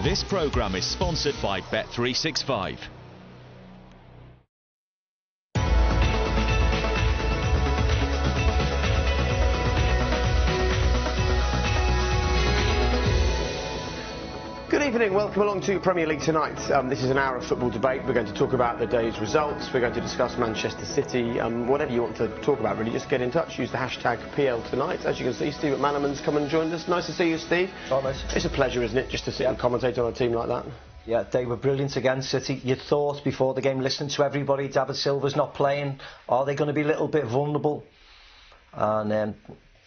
This programme is sponsored by Bet365. Good evening, welcome along to Premier League Tonight. This is an hour of football debate. We're going to talk about the day's results. We're going to discuss Manchester City. Whatever you want to talk about, really, just get in touch. Use the hashtag PL Tonight. As you can see, Steve McManaman's come and joined us. Nice to see you, Steve. Oh, nice. It's a pleasure, isn't it, just to sit and commentate on a team like that? Yeah, they were brilliant against City. You thought before the game, listening to everybody, David Silva's not playing. Are they going to be a little bit vulnerable? And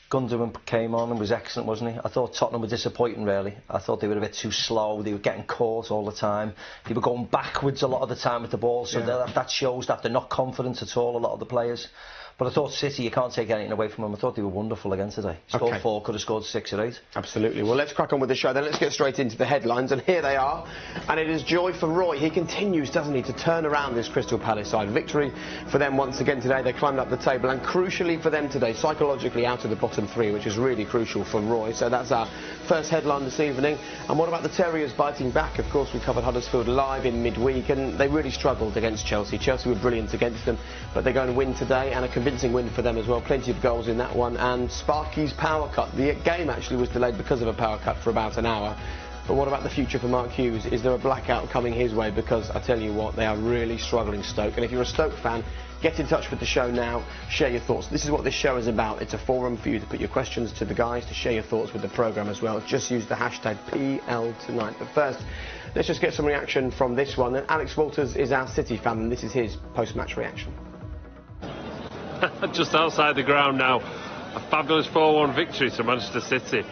Gundogan came on and was excellent, wasn't he? I thought Tottenham were disappointing, really. I thought they were a bit too slow. They were getting caught all the time. They were going backwards a lot of the time with the ball, so that shows that they're not confident at all, a lot of the players. But I thought City, you can't take anything away from them. I thought they were wonderful again today. Scored 4, could have scored 6 or 8. Absolutely. Well, let's crack on with the show then. Let's get straight into the headlines. And here they are. And it is joy for Roy. He continues, doesn't he, to turn around this Crystal Palace side. Victory for them once again today. They climbed up the table. And crucially for them today, psychologically out of the bottom 3, which is really crucial for Roy. So that's our first headline this evening. And what about the Terriers biting back? Of course, we covered Huddersfield live in midweek. And they really struggled against Chelsea. Chelsea were brilliant against them. But they're going to win today. And a convincing win for them as well. Plenty of goals in that one. And Sparky's power cut. The game actually was delayed because of a power cut for about an hour. But what about the future for Mark Hughes? Is there a blackout coming his way? Because I tell you what, they are really struggling, Stoke. And if you're a Stoke fan, get in touch with the show now. Share your thoughts. This is what this show is about. It's a forum for you to put your questions to the guys, to share your thoughts with the programme as well. Just use the hashtag PL Tonight. But first, let's just get some reaction from this one. And Alex Walters is our City fan, and this is his post-match reaction. Just outside the ground now, a fabulous 4-1 victory to Manchester City.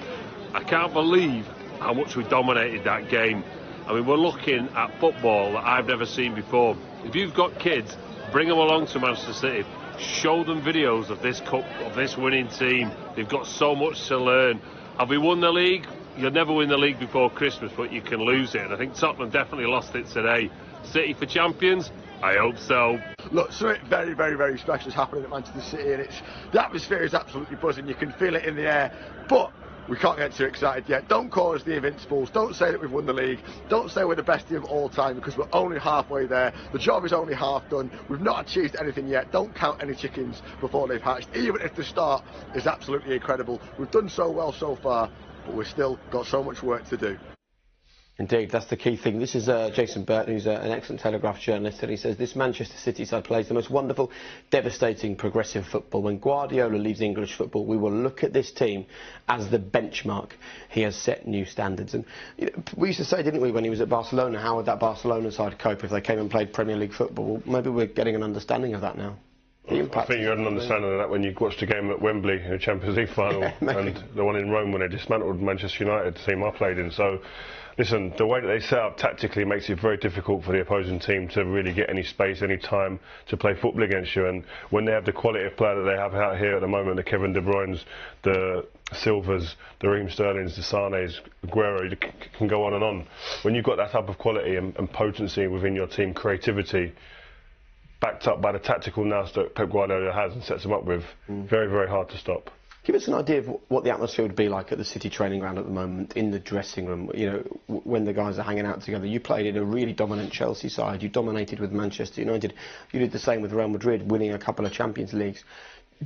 I can't believe how much we dominated that game. I mean, we're looking at football that I've never seen before. If you've got kids, bring them along to Manchester City. Show them videos of this cup, of this winning team. They've got so much to learn. Have we won the league? You'll never win the league before Christmas, but you can lose it. And I think Tottenham definitely lost it today. City for champions? I hope so. Look, something very, very, very special is happening at Manchester City, and the atmosphere is absolutely buzzing. You can feel it in the air, but we can't get too excited yet. Don't call us the Invincibles. Don't say that we've won the league. Don't say we're the best team of all time, because we're only halfway there. The job is only half done. We've not achieved anything yet. Don't count any chickens before they've hatched, even if the start is absolutely incredible. We've done so well so far, but we've still got so much work to do. Indeed, that's the key thing. This is Jason Burton, who's an excellent Telegraph journalist, and he says this Manchester City side plays the most wonderful, devastating, progressive football. When Guardiola leaves English football, we will look at this team as the benchmark. He has set new standards. And you know, we used to say, didn't we, when he was at Barcelona, how would that Barcelona side cope if they came and played Premier League football? Well, maybe we're getting an understanding of that now. I think you had an understanding of that when you watched the game at Wembley in the Champions League final and the one in Rome when they dismantled Manchester United, the team I played in. So, listen, the way that they set up tactically makes it very difficult for the opposing team to really get any space, any time to play football against you. And when they have the quality of player that they have out here at the moment, the Kevin De Bruyne's, the Silvas, the Raheem Sterling's, the Sané's, Aguero, you can go on and on. When you've got that type of quality and potency within your team, creativity, backed up by the tactical nous that Pep Guardiola has and sets them up with, very, very hard to stop. Give us an idea of what the atmosphere would be like at the City training ground at the moment, in the dressing room, you know, when the guys are hanging out together. You played in a really dominant Chelsea side, you dominated with Manchester United, you did the same with Real Madrid, winning a couple of Champions Leagues.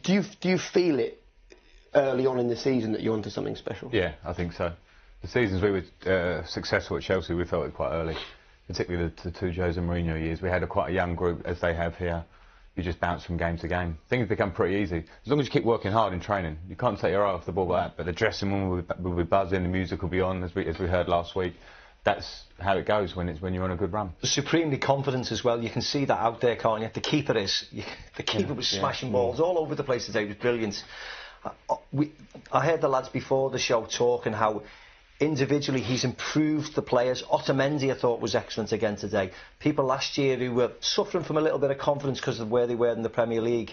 Do you feel it early on in the season that you're onto something special? Yeah, I think so. The seasons we were successful at Chelsea, we felt it quite early, particularly the 2 Jose Mourinho years. We had quite a young group, as they have here. You just bounce from game to game. Things become pretty easy. As long as you keep working hard in training. You can't take your eye off the ball like that, but the dressing room will be buzzing, the music will be on, as we heard last week. That's how it goes when you're on a good run. Supremely confident as well. You can see that out there, can't you? The keeper was smashing balls all over the place today. It was brilliant. I heard the lads before the show talking how individually he's improved the players. Otamendi, I thought, was excellent again today. People last year who were suffering from a little bit of confidence because of where they were in the Premier League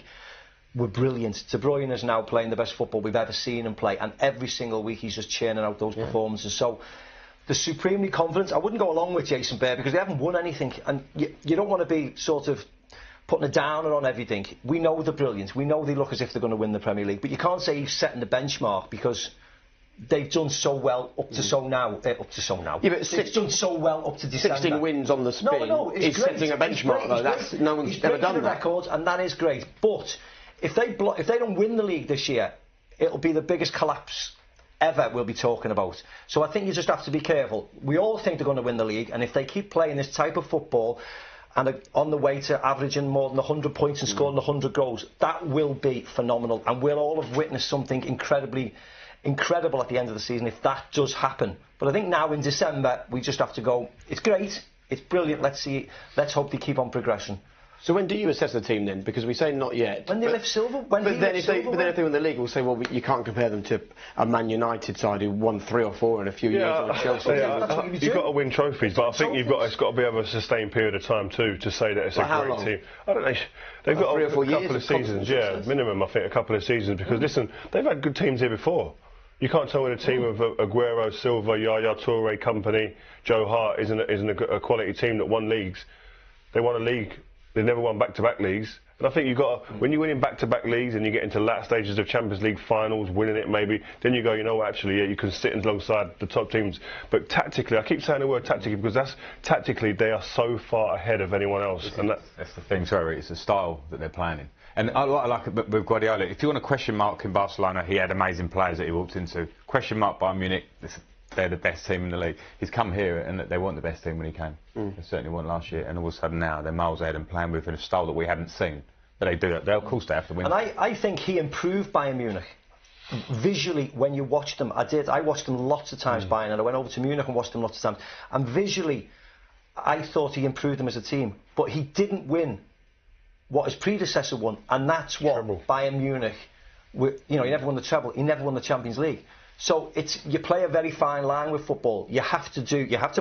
were brilliant. De Bruyne is now playing the best football we've ever seen him play, and every single week he's just churning out those performances. So the supremely confident, I wouldn't go along with Jason Bear because they haven't won anything, and you don't want to be sort of putting a downer on everything. We know they're brilliant. We know they look as if they're going to win the Premier League, but you can't say he's setting the benchmark because they've done so well up to so now. Yeah, but it's done so well up to December. 16 wins on the spin. No, it's great. Setting a benchmark though. No one's ever done that. Records, and that is great. But if they don't win the league this year, it'll be the biggest collapse ever we'll be talking about. So I think you just have to be careful. We all think they're going to win the league, and if they keep playing this type of football and are on the way to averaging more than 100 points and scoring 100 goals, that will be phenomenal, and we'll all have witnessed something incredible at the end of the season if that does happen. But I think now in December we just have to go, it's great, it's brilliant, let's hope they keep on progressing. So when do you assess the team then? Because we say not yet. When they lift silver. But then if they win the league, we'll say, well, you can't compare them to a Man United side who won 3 or 4 in a few years, or a Chelsea. You've got to win trophies, but I think it's got to be over a sustained period of time too to say that it's a great team. I don't know. They've got 3 or 4 a couple of seasons, minimum. I think a couple of seasons, because listen, they've had good teams here before. You can't tell when a team of Aguero, Silva, Yaya Toure, Company, Joe Hart isn't a quality team that won leagues. They won a league. They've never won back-to-back leagues. And I think you've got to, when you win in back-to-back leagues and you get into last stages of Champions League finals, winning it maybe, then you go, you know what, actually, yeah, you can sit alongside the top teams. But tactically, I keep saying the word tactically because tactically they are so far ahead of anyone else. And that's the thing, sorry, it's the style that they're playing in. And I like it with Guardiola. If you want a question mark in Barcelona, he had amazing players that he walked into. Question mark Bayern Munich, they're the best team in the league. He's come here and they weren't the best team when he came. They certainly weren't last year. And all of a sudden now they're miles ahead and playing with a style that we haven't seen. But they do it. Of course they have to win. And I think he improved Bayern Munich. Visually, when you watch them, I watched them lots of times, Bayern, and I went over to Munich and watched them lots of times. And visually, I thought he improved them as a team. But he didn't win what his predecessor won. And that's what Bayern Munich, he never won the treble. He never won the Champions League. So you play a very fine line with football. You have to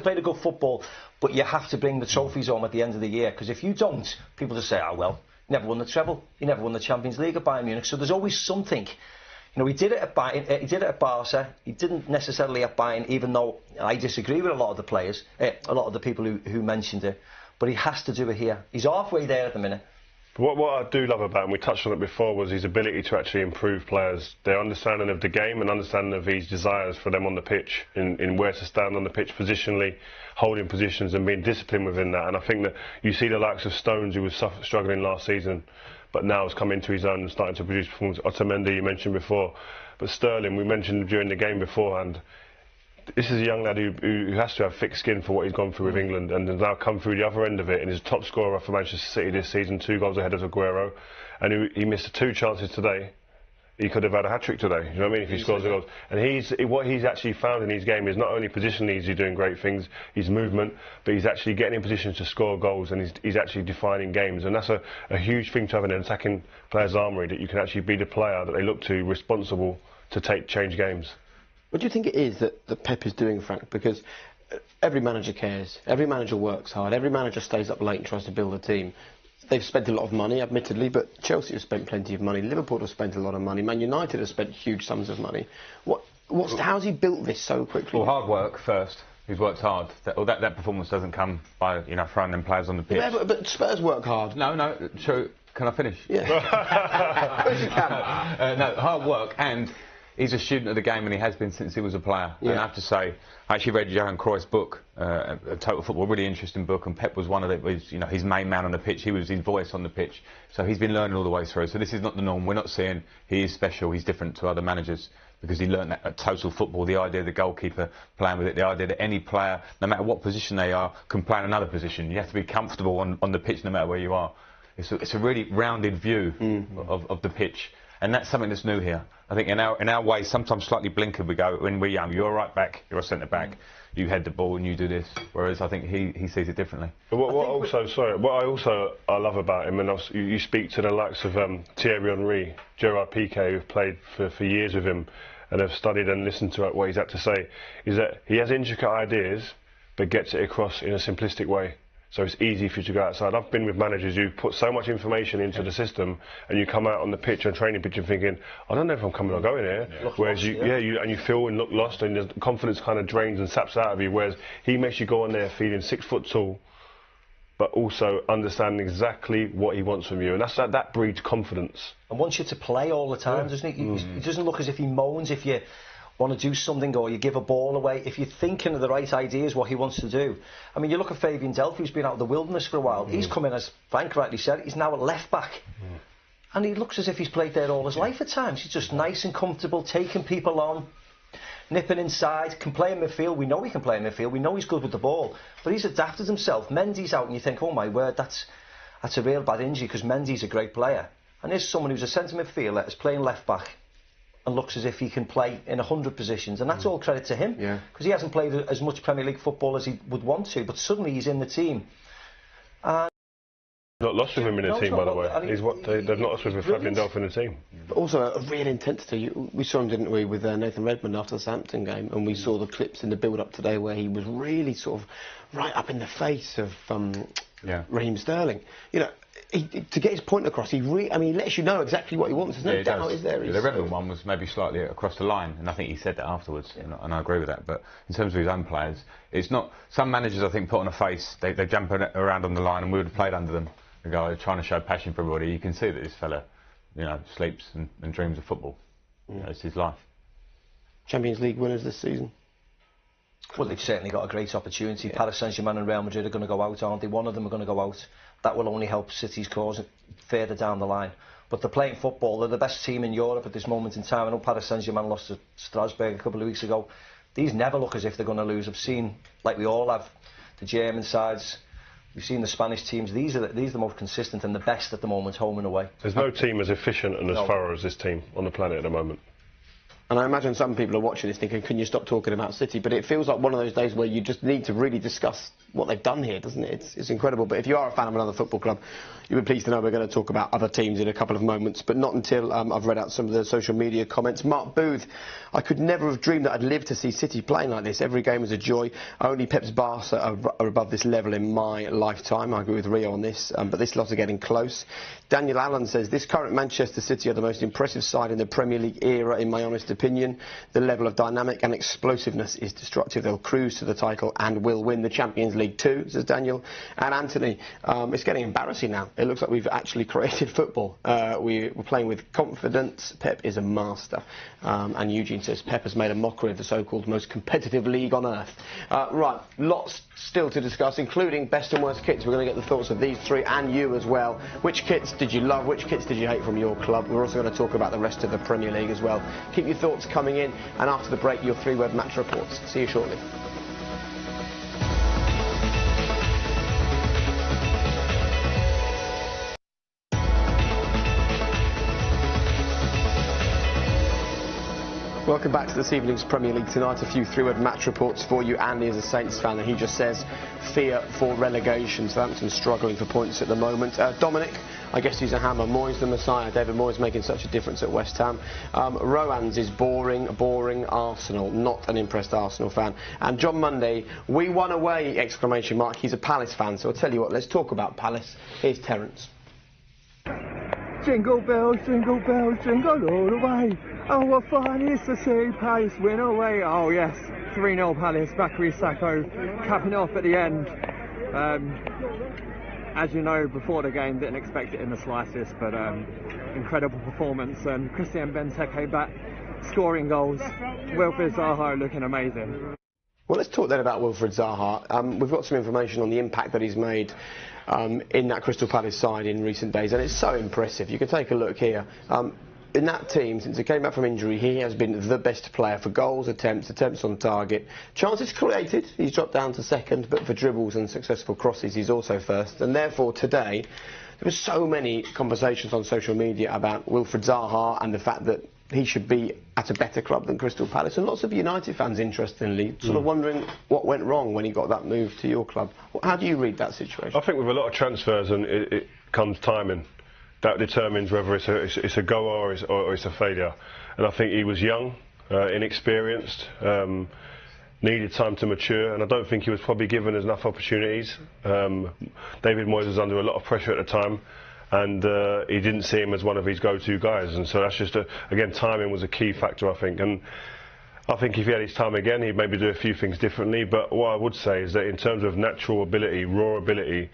play the good football, but you have to bring the trophies home at the end of the year. Because if you don't, people just say, oh well, he never won the treble. He never won the Champions League at Bayern Munich. So there's always something. He did it at Bayern. He did it at Barca. He didn't necessarily at Bayern, even though I disagree with a lot of the players, a lot of the people who mentioned it. But he has to do it here. He's halfway there at the minute. What I do love about him, we touched on it before, was his ability to actually improve players, their understanding of the game and understanding of his desires for them on the pitch, in where to stand on the pitch positionally, holding positions and being disciplined within that. And I think that you see the likes of Stones, who was struggling last season, but now has come into his own and starting to produce performance. Otamendi, you mentioned before, but Sterling, we mentioned during the game beforehand. This is a young lad who has to have thick skin for what he's gone through with England, and has now come through the other end of it, and is top scorer for Manchester City this season, 2 goals ahead of Aguero, and he missed 2 chances today. He could have had a hat-trick today, you know what I mean, if he scores a goal. And what he's actually found in his game is not only positionally is he doing great things, his movement, but he's actually getting in positions to score goals, and he's actually defining games. And that's a huge thing to have in an attacking player's armoury, that you can actually be the player that they look to responsible to change games. What do you think it is that Pep is doing, Frank? Because every manager cares, every manager works hard, every manager stays up late and tries to build a team. They've spent a lot of money, admittedly, but Chelsea have spent plenty of money, Liverpool have spent a lot of money, Man United have spent huge sums of money. How's he built this so quickly? Well, hard work first. He's worked hard. That performance doesn't come by throwing them players on the pitch. Yeah, but Spurs work hard. No, true. Can I finish? Yeah. Of course you can. No, hard work, and he's a student of the game, and he has been since he was a player. Yeah. And I have to say, I actually read Johan Cruyff's book, Total Football, really interesting book, and Pep was one of his main man on the pitch. He was his voice on the pitch, so he's been learning all the way through. So this is not the norm. We're not saying he is special. He's different to other managers because he learned that at Total Football, the idea of the goalkeeper playing with it, the idea that any player, no matter what position they are, can play in another position. You have to be comfortable on the pitch no matter where you are. It's a really rounded view of the pitch. And that's something that's new here. I think in our way, sometimes slightly blinkered, we go, when we're young, you're a right back, you're a centre back, you head the ball and you do this. Whereas I think he sees it differently. But what I love about him, and you speak to the likes of Thierry Henry, Gerard Piqué, who've played for years with him and have studied and listened to what he's had to say, is that he has intricate ideas but gets it across in a simplistic way. So it's easy for you to go outside. I've been with managers who put so much information into the system, and you come out on the pitch and training pitch and thinking, I don't know if I'm coming or going here. Yeah. Whereas you feel and look lost, and the confidence kind of drains and saps out of you. Whereas he makes you go on there feeling 6 foot tall, but also understanding exactly what he wants from you, and that breeds confidence. And wants you to play all the time, doesn't he? It doesn't look as if he moans if you want to do something, or you give a ball away, if you're thinking of the right ideas, what he wants to do. I mean, you look at Fabian Delph, who's been out of the wilderness for a while. He's come in, as Frank rightly said, he's now at left back. And he looks as if he's played there all his life at times. He's just nice and comfortable, taking people on, nipping inside, can play in midfield. We know he can play in midfield. We know he's good with the ball. But he's adapted himself. Mendy's out and you think, oh my word, that's a real bad injury, because Mendy's a great player. And here's someone who's a centre midfielder, is playing left back and looks as if he can play in 100 positions. And that's all credit to him. Because he hasn't played as much Premier League football as he would want to. But suddenly he's in the team. And not lost with him in the team, by the way. They've not lost with Fabian Delph in the team. But also a real intensity. We saw him, didn't we, with Nathan Redmond after the Southampton game, and we saw the clips in the build-up today where he was really sort of right up in the face of Raheem Sterling. You know, to get his point across, he lets you know exactly what he wants. There's no doubt, is there? The Redmond one was maybe slightly across the line, and I think he said that afterwards, and I agree with that. But in terms of his own players, it's not. Some managers, I think, put on a face. They jump around on the line, and we would have played under them. The guy trying to show passion for everybody. You can see that this fella, sleeps and dreams of football. It's his life. Champions League winners this season? Well, they've certainly got a great opportunity. Paris Saint-Germain and Real Madrid are going to go out, aren't they? One of them are going to go out. That will only help City's cause further down the line. But they're playing football. They're the best team in Europe at this moment in time. I know Paris Saint-Germain lost to Strasbourg a couple of weeks ago. These never look as if they're going to lose. I've seen, like we all have, the German sides. We've seen the Spanish teams. These are the most consistent and the best at the moment, home and away. There's no team as efficient and as thorough as this team on the planet at the moment. And I imagine some people are watching this thinking, can you stop talking about City? But it feels like one of those days where you just need to really discuss what they've done here, doesn't it? It's incredible. But if you are a fan of another football club, you'll be pleased to know we're going to talk about other teams in a couple of moments, but not until I've read out some of the social media comments. Mark Booth, I could never have dreamed that I'd live to see City playing like this. Every game is a joy. Only Pep's Barca are above this level in my lifetime. I agree with Rio on this, but this lot are getting close. Daniel Allen says, this current Manchester City are the most impressive side in the Premier League era, in my honest opinion. The level of dynamic and explosiveness is destructive. They'll cruise to the title and will win the Champions League too, says Daniel. And Anthony, it's getting embarrassing now. It looks like we've actually created football. We're playing with confidence. Pep is a master. And Eugene says Pep has made a mockery of the so-called most competitive league on earth. Right, lots still to discuss, including best and worst kits. We're going to get the thoughts of these three and you as well. Which kits did you love? Which kits did you hate from your club? We're also going to talk about the rest of the Premier League as well. Keep your thoughts coming in, and after the break, your three-word match reports. See you shortly. Welcome back to this evening's Premier League Tonight. A few three-word match reports for you. Andy is a Saints fan, and he just says fear for relegation. Southampton struggling for points at the moment. Dominic, I guess he's a hammer. Moyes the Messiah. David Moyes making such a difference at West Ham. Rowan's is boring Arsenal. Not an impressed Arsenal fan. And John Monday, we won away! Exclamation mark. He's a Palace fan, so I'll tell you what, let's talk about Palace. Here's Terence. Jingle bells, jingle all the way. Oh, what fun it is to see Palace win away. Oh, yes, 3-0 Palace, Bakary Sakho capping off at the end. As you know, before the game, didn't expect it in the slightest, but incredible performance. And Christian Benteke back, scoring goals. Wilfried Zaha looking amazing. Well, let's talk then about Wilfried Zaha. We've got some information on the impact that he's made in that Crystal Palace side in recent days, and it's so impressive. You can take a look here. In that team, since he came back from injury, he has been the best player for goals, attempts on target. Chances created, he's dropped down to second, but for dribbles and successful crosses, he's also first. And therefore, today, there were so many conversations on social media about Wilfried Zaha and the fact that he should be at a better club than Crystal Palace. And lots of United fans, interestingly, sort of wondering what went wrong when he got that move to your club. How do you read that situation? I think with a lot of transfers, and it comes timing. That determines whether it's a go or it's a failure. And I think he was young, inexperienced, needed time to mature, and I don't think he was probably given enough opportunities. David Moyes was under a lot of pressure at the time, and he didn't see him as one of his go-to guys. And so that's just, again, timing was a key factor, I think. And I think if he had his time again, he'd maybe do a few things differently. But what I would say is that in terms of natural ability, raw ability,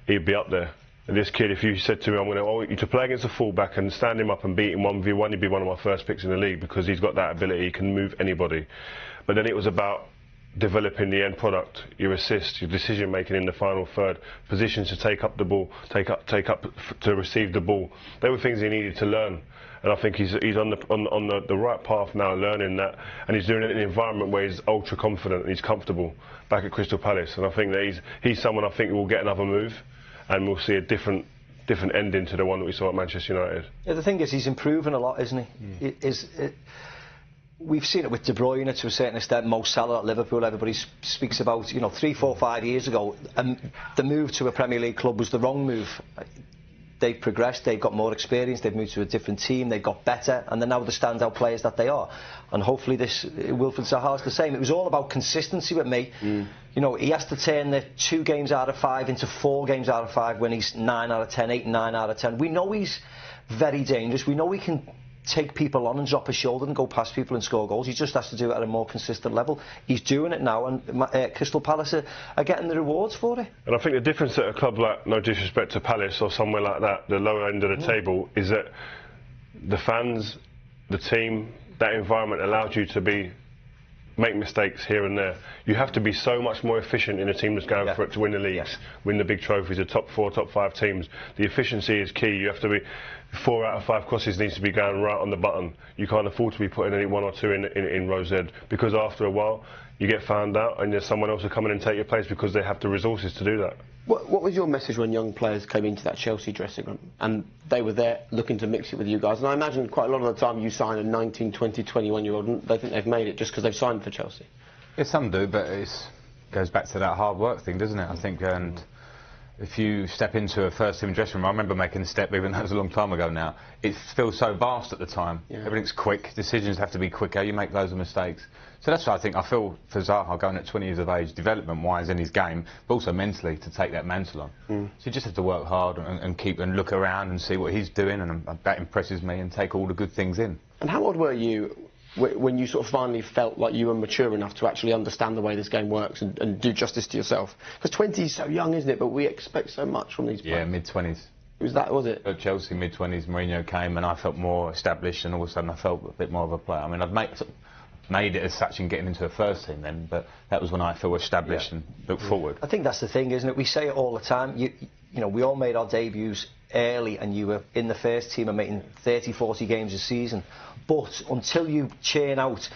he'd be up there. this kid, if you said to me, I want you to play against a fullback and stand him up and beat him 1v1, he'd be one of my first picks in the league because he's got that ability, he can move anybody. But then it was about developing the end product, your assist, your decision making in the final third, positions to take up the ball, take up to receive the ball. They were things he needed to learn. And I think he's on the right path now, learning that, and he's doing it in an environment where he's ultra confident and he's comfortable back at Crystal Palace. And I think that he's someone I think will get another move, and we'll see a different ending to the one that we saw at Manchester United. Yeah, the thing is, he's improving a lot, isn't he? We've seen it with De Bruyne to a certain extent. Mo Salah at Liverpool, everybody speaks about, 3, 4, 5 years ago, and the move to a Premier League club was the wrong move. They've progressed, they've got more experience, they've moved to a different team, they've got better, and they're now the standout players that they are. And hopefully Wilfried Zaha's the same. It was all about consistency with me. He has to turn the 2 games out of 5 into 4 games out of 5 when he's 9 out of 10, 8 and 9 out of 10. We know he's very dangerous. We know he can take people on and drop his shoulder and go past people and score goals. He just has to do it at a more consistent level. He's doing it now, and Crystal Palace are getting the rewards for it. And I think the difference at a club like, no disrespect to Palace or somewhere like that, the lower end of the table, is that the fans, the team, that environment allows you to make mistakes here and there. You have to be so much more efficient in a team that's going for it to win the leagues, win the big trophies, the top 4, top 5 teams. The efficiency is key. You have to be 4 out of 5 crosses needs to be going right on the button. You can't afford to be putting any 1 or 2 in row Z, because after a while you get found out and there's someone else who come in and take your place because they have the resources to do that. What was your message when young players came into that Chelsea dressing room and they were there looking to mix it with you guys? And I imagine quite a lot of the time you sign a 19, 20, 21-year-old and they think they've made it just because they've signed for Chelsea. Yeah, some do, but it goes back to that hard work thing, doesn't it? I think, and if you step into a first-team dressing room, I remember making a step, even though it was a long time ago now, it feels so vast at the time. Yeah. Everything's quick, decisions have to be quicker, you make loads of mistakes. So that's what I feel for Zaha going at 20 years of age, development-wise in his game, but also mentally to take that mantle on. So you just have to work hard and keep and look around and see what he's doing, and that impresses me, and take all the good things in. And how old were you when you sort of finally felt like you were mature enough to actually understand the way this game works and do justice to yourself? Because 20 is so young, isn't it? But we expect so much from these players. Yeah, mid-20s. Was it? At Chelsea, mid-20s, Mourinho came and I felt more established, and all of a sudden I felt a bit more of a player. I mean, I'd made it as such in getting into the first team then, but that was when I felt established and looked forward. I think that's the thing, isn't it? We say it all the time. We all made our debuts early, and you were in the first team and making 30, 40 games a season. But until you churn out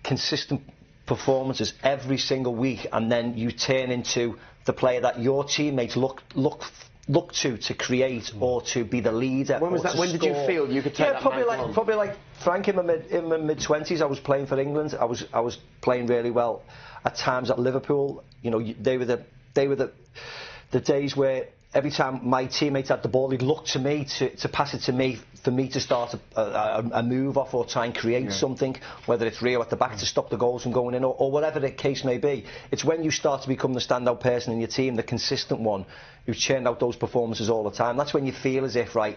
consistent performances every single week, and then you turn into the player that your teammates look to create or to be the leader. When was that? When did you feel you could take that on? Probably like Frank in my mid-20s. I was playing for England. I was playing really well at times at Liverpool. They were the days where every time my teammates had the ball, they'd look to me to pass it to me for me to start a move off or try and create something, whether it's Rio at the back to stop the goals from going in or whatever the case may be. It's when you start to become the standout person in your team, the consistent one, who's churned out those performances all the time. That's when you feel as if, right,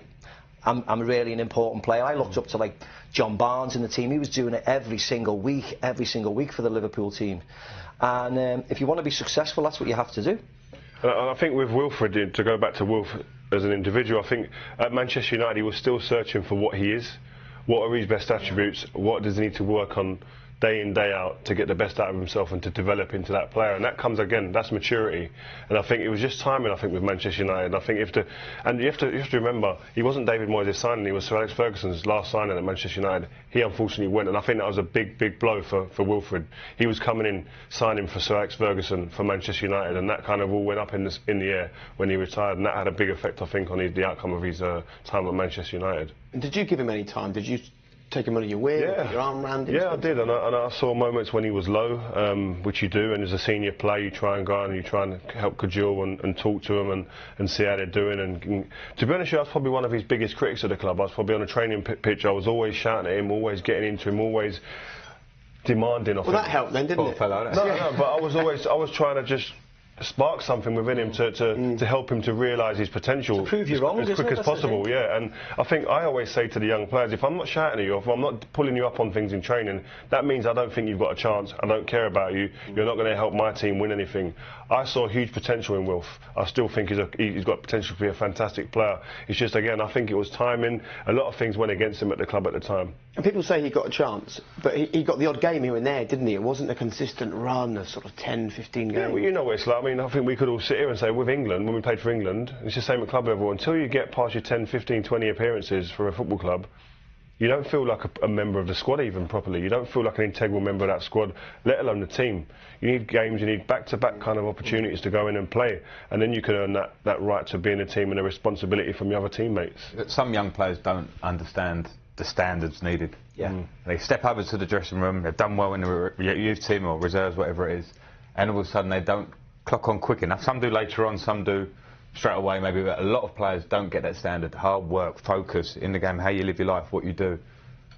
I'm really an important player. I looked up to like John Barnes in the team. He was doing it every single week for the Liverpool team. And if you want to be successful, that's what you have to do. I think with Wilfried, to go back to Wilf as an individual, I think at Manchester United he was still searching for what he is, what are his best attributes, what does he need to work on day in, day out to get the best out of himself and to develop into that player. And that comes again, that's maturity. And I think it was just timing, I think, with Manchester United. And I think you have to remember, he wasn't David Moyes' signing, he was Sir Alex Ferguson's last signing at Manchester United. He unfortunately went, and I think that was a big blow for Wilfried. He was coming in, signing for Sir Alex Ferguson for Manchester United, and that kind of all went up in the air when he retired, and that had a big effect, I think, on the outcome of his time at Manchester United. And did you give him any time? Did you take him under your wing, put your arm around him? Yeah, I did, and I saw moments when he was low, which you do, and as a senior player you try and go and you try and help cajole and talk to them and see how they're doing. And to be honest, I was probably one of his biggest critics of the club. I was probably on a training pitch, I was always shouting at him, always getting into him, always demanding of him. Well, that helped then, didn't it? No, but I was trying to just spark something within him to help him to realise his potential to prove you wrong, as quick as possible. Yeah, and I think I always say to the young players, if I'm not shouting at you, if I'm not pulling you up on things in training, that means I don't think you've got a chance. I don't care about you. You're not going to help my team win anything. I saw huge potential in Wilf. I still think he's got potential to be a fantastic player. It's just, again, I think it was timing. A lot of things went against him at the club at the time. And people say he got a chance, but he got the odd game here and there, didn't he? It wasn't a consistent run of sort of 10, 15 games. Yeah, well, you know what it's like. I mean, I think we could all sit here and say, with England, when we played for England, it's the same at club level. Until you get past your 10, 15, 20 appearances for a football club, you don't feel like a member of the squad even properly. You don't feel like an integral member of that squad, let alone the team. You need games, you need back-to-back kind of opportunities to go in and play, and then you can earn that right to be in a team and a responsibility from your other teammates. Some young players don't understand the standards needed. Yeah. They step over to the dressing room, they've done well in the youth team or reserves, whatever it is, and all of a sudden they don't clock on quick enough. Some do later on, some do straight away maybe, but a lot of players don't get that standard. Hard work, focus in the game, how you live your life, what you do.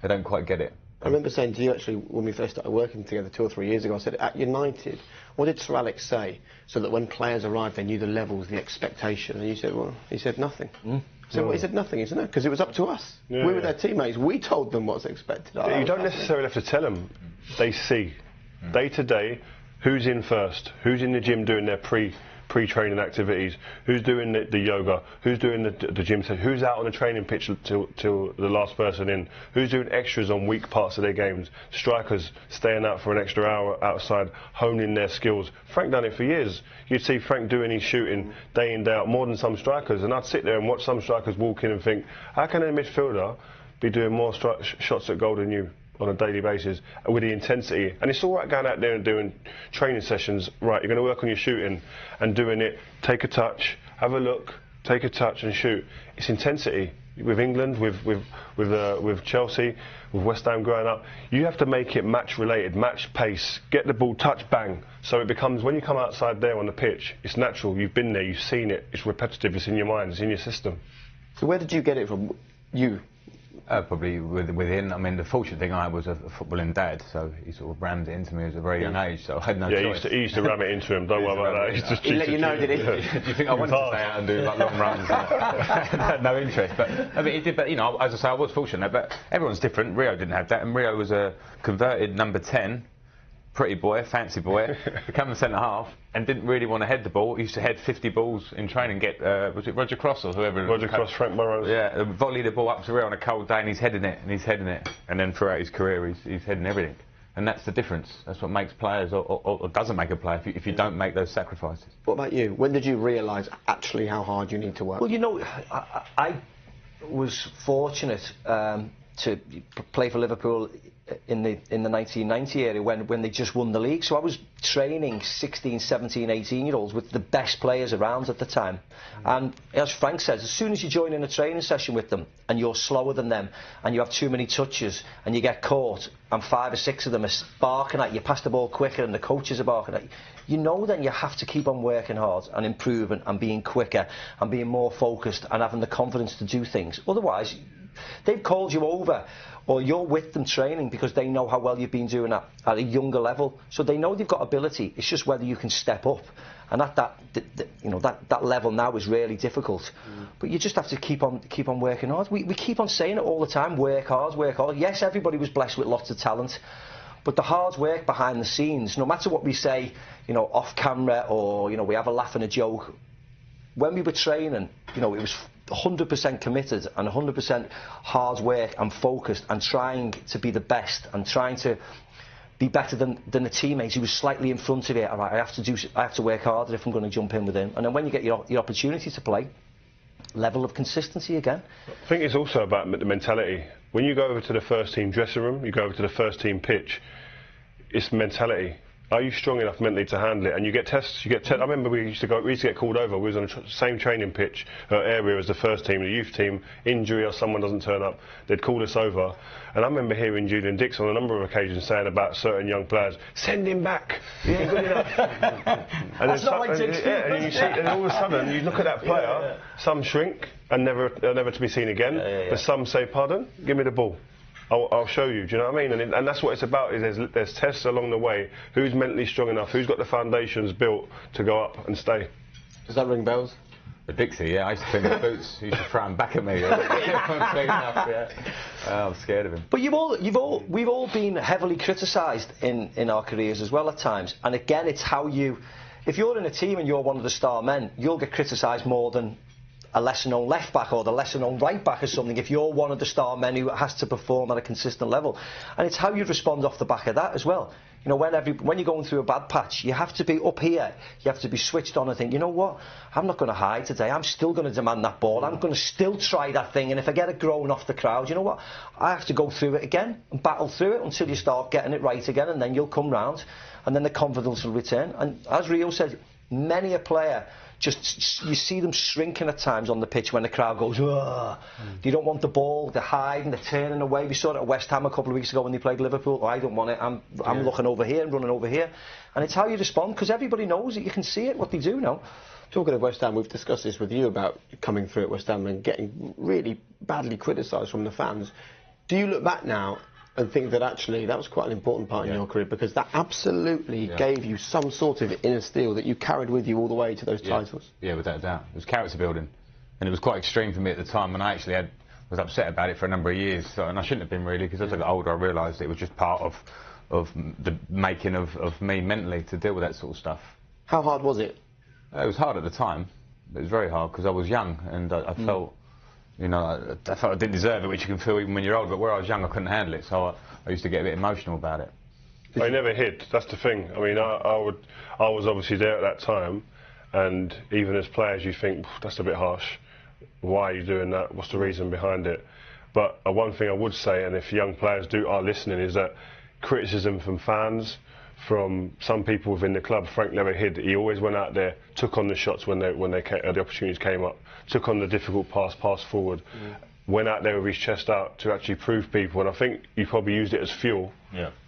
They don't quite get it. I remember saying to you, actually, when we first started working together 2 or 3 years ago, I said, at United, what did Sir Alex say so that when players arrived, they knew the levels, the expectation? And you said, well, he said nothing. So he said nothing, isn't it? Because it was up to us. We were their teammates. We told them what's expected. You don't necessarily have to tell them. They see. Day to day, who's in first, who's in the gym doing their pre-training activities, who's doing the yoga, who's doing the gym, who's out on the training pitch till the last person in, who's doing extras on weak parts of their games, strikers staying out for an extra hour outside, honing their skills. Frank done it for years. You'd see Frank doing his shooting day in, day out, more than some strikers, and I'd sit there and watch some strikers walk in and think, how can a midfielder be doing more shots at goal than you on a daily basis with the intensity? And it's all right going out there and doing training sessions. Right, you're going to work on your shooting and doing it, take a touch, have a look, take a touch and shoot. It's intensity. With England, with Chelsea, with West Ham growing up, you have to make it match related, match pace, get the ball, touch, bang. So it becomes, when you come outside there on the pitch, it's natural, you've been there, you've seen it, it's repetitive, it's in your mind, it's in your system. So where did you get it from? You? Probably within. I mean, the fortunate thing I had was a footballing dad, so he sort of rammed it into me at a very young age, so I had no choice. He used to ram it into him, don't worry about that. He let you know, did he? Do you think I wanted to stay out and do like long runs? I had no interest, but I mean, he did. But you know, as I say, I was fortunate. But everyone's different. Rio didn't have that, and Rio was a converted number 10. Pretty boy, fancy boy, became a centre half and didn't really want to head the ball. He used to head 50 balls in training. Get was it Roger Cross or whoever? Roger Cross, Frank Burrows. Yeah, volley the ball up to Rio on a cold day, and he's heading it, and he's heading it, and then throughout his career, he's heading everything. And that's the difference. That's what makes players, or doesn't make a player, if you don't make those sacrifices. What about you? When did you realise actually how hard you need to work? Well, you know, I was fortunate to play for Liverpool in the 1990 era when they just won the league. So I was training 16, 17, 18-year-olds with the best players around at the time. And as Frank says, as soon as you join in a training session with them and you're slower than them and you have too many touches and you get caught and 5 or 6 of them are barking at you, pass the ball quicker and the coaches are barking at you, you know then you have to keep on working hard and improving and being quicker and being more focused and having the confidence to do things. Otherwise, they've called you over, or you're with them training because they know how well you've been doing at a younger level. So they know they've got ability. It's just whether you can step up. And at that level now is really difficult. But you just have to keep on working hard. We keep on saying it all the time, work hard, work hard. Yes, everybody was blessed with lots of talent. But the hard work behind the scenes, no matter what we say, you know, off camera or, you know, we have a laugh and a joke, when we were training, you know, it was 100% committed and 100% hard work and focused and trying to be the best and trying to be better than the teammates who was slightly in front of you. All right, I have to work harder if I'm going to jump in with him. And then when you get your opportunity to play, level of consistency again. I think it's also about the mentality. When you go over to the first team dressing room, you go over to the first team pitch, it's mentality. Are you strong enough mentally to handle it? And you get tests. I remember we used to get called over. We was on the same training pitch area as the first team, the youth team. Injury or someone doesn't turn up, they'd call us over. And I remember hearing Julian Dix on a number of occasions saying about certain young players, "Send him back. He ain't good enough." And that's not like Dix. And all of a sudden you look at that player. Some shrink and never to be seen again. But some say, "Pardon, give me the ball." I'll show you. Do you know what I mean? And that's what it's about. Is there's tests along the way. Who's mentally strong enough? Who's got the foundations built to go up and stay? Does that ring bells? The Dixie, yeah. I used to clean his boots. He used to throw them back at me. Yeah. I'm scared of him. But we've all been heavily criticised in our careers as well at times. And again, it's how you. If you're in a team and you're one of the star men, you'll get criticised more than a lesser-known left-back or the lesser-known right-back or something if you're one of the star men who has to perform at a consistent level. And it's how you respond off the back of that as well. You know, when you're going through a bad patch, you have to be up here. You have to be switched on and think, you know what, I'm not going to hide today. I'm still going to demand that ball. I'm going to still try that thing. And if I get it grown off the crowd, you know what, I have to go through it again and battle through it until you start getting it right again, and then you'll come round and then the confidence will return. And as Rio said, many a player, you see them shrinking at times on the pitch when the crowd goes, ugh. You don't want the ball, they're hiding, they're turning away. We saw it at West Ham a couple of weeks ago when they played Liverpool. Oh, I don't want it, I'm looking over here and running over here. And it's how you respond, because everybody knows it, you can see it, what they do now. Talking of West Ham, we've discussed this with you about coming through at West Ham and getting really badly criticised from the fans. Do you look back now and think that actually that was quite an important part in your career, because that absolutely gave you some sort of inner steel that you carried with you all the way to those titles? Yeah, without a doubt. It was character building, and it was quite extreme for me at the time, and I actually was upset about it for a number of years, and I shouldn't have been really, because as I got older I realised it was just part of the making of me mentally to deal with that sort of stuff. How hard was it? It was hard at the time. It was very hard because I was young, and I felt, you know, I felt I didn't deserve it, which you can feel even when you're old, but where I was young I couldn't handle it, so I used to get a bit emotional about it. I never hid, that's the thing. I mean, I was obviously there at that time, and even as players you think, that's a bit harsh. Why are you doing that? What's the reason behind it? But one thing I would say, and if young players are listening, is that criticism from fans, from some people within the club, Frank never hid. He always went out there, took on the shots when the opportunities came up, took on the difficult pass forward, went out there with his chest out to actually prove people, and I think he probably used it as fuel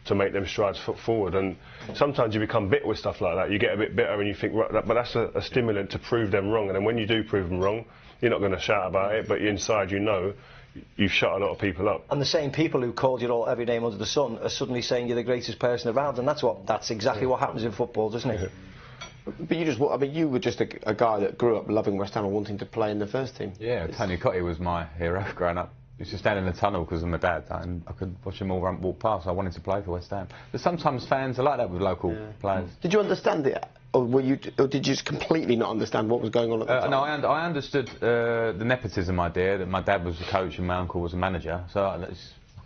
to make them strides forward. And sometimes you become bitter with stuff like that. You get a bit bitter and you think, right, but that's a stimulant to prove them wrong. And then when you do prove them wrong, you're not going to shout about it, but inside you know you've shut a lot of people up. And the same people who called you every name under the sun are suddenly saying you're the greatest person around, and that's exactly what happens in football, doesn't it? But you were just a guy that grew up loving West Ham and wanting to play in the first team. Yeah, Tony Cottee was my hero growing up. I used to stand in the tunnel because of my dad, and I could watch him all walk past. I wanted to play for West Ham. But sometimes fans are like that with local players. Did you understand it? Or did you just completely not understand what was going on at the time? No, I understood the nepotism idea, that my dad was a coach and my uncle was a manager, so I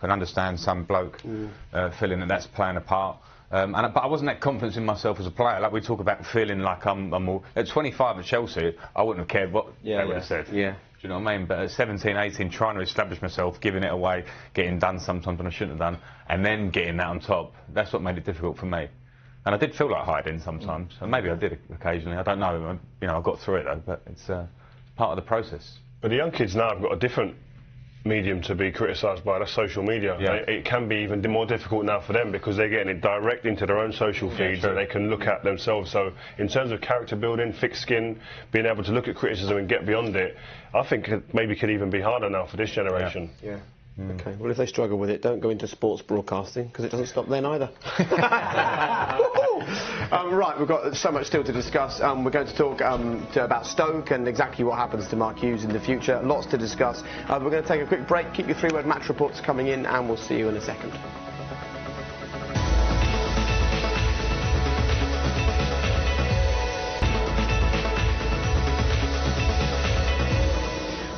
can understand some bloke feeling that that's playing a part. But I wasn't that confident in myself as a player. Like we talk about feeling like I'm all... At 25 at Chelsea, I wouldn't have cared what they would have said. Yeah. Do you know what I mean? But at 17, 18, trying to establish myself, giving it away, getting done sometimes when I shouldn't have done, and then getting that on top, that's what made it difficult for me. And I did feel like hiding sometimes, and maybe I did occasionally, I don't know, you know, I got through it though, but it's part of the process. But the young kids now have got a different medium to be criticised by, that's social media. Yeah. It can be even more difficult now for them because they're getting it direct into their own social feeds that they can look at themselves. So in terms of character building, thick skin, being able to look at criticism and get beyond it, I think it maybe could even be harder now for this generation. Yeah. Okay, well, if they struggle with it, don't go into sports broadcasting, because it doesn't stop then either. Right, we've got so much still to discuss. We're going to talk about Stoke and exactly what happens to Mark Hughes in the future. Lots to discuss. We're going to take a quick break. Keep your three-word match reports coming in, and we'll see you in a second.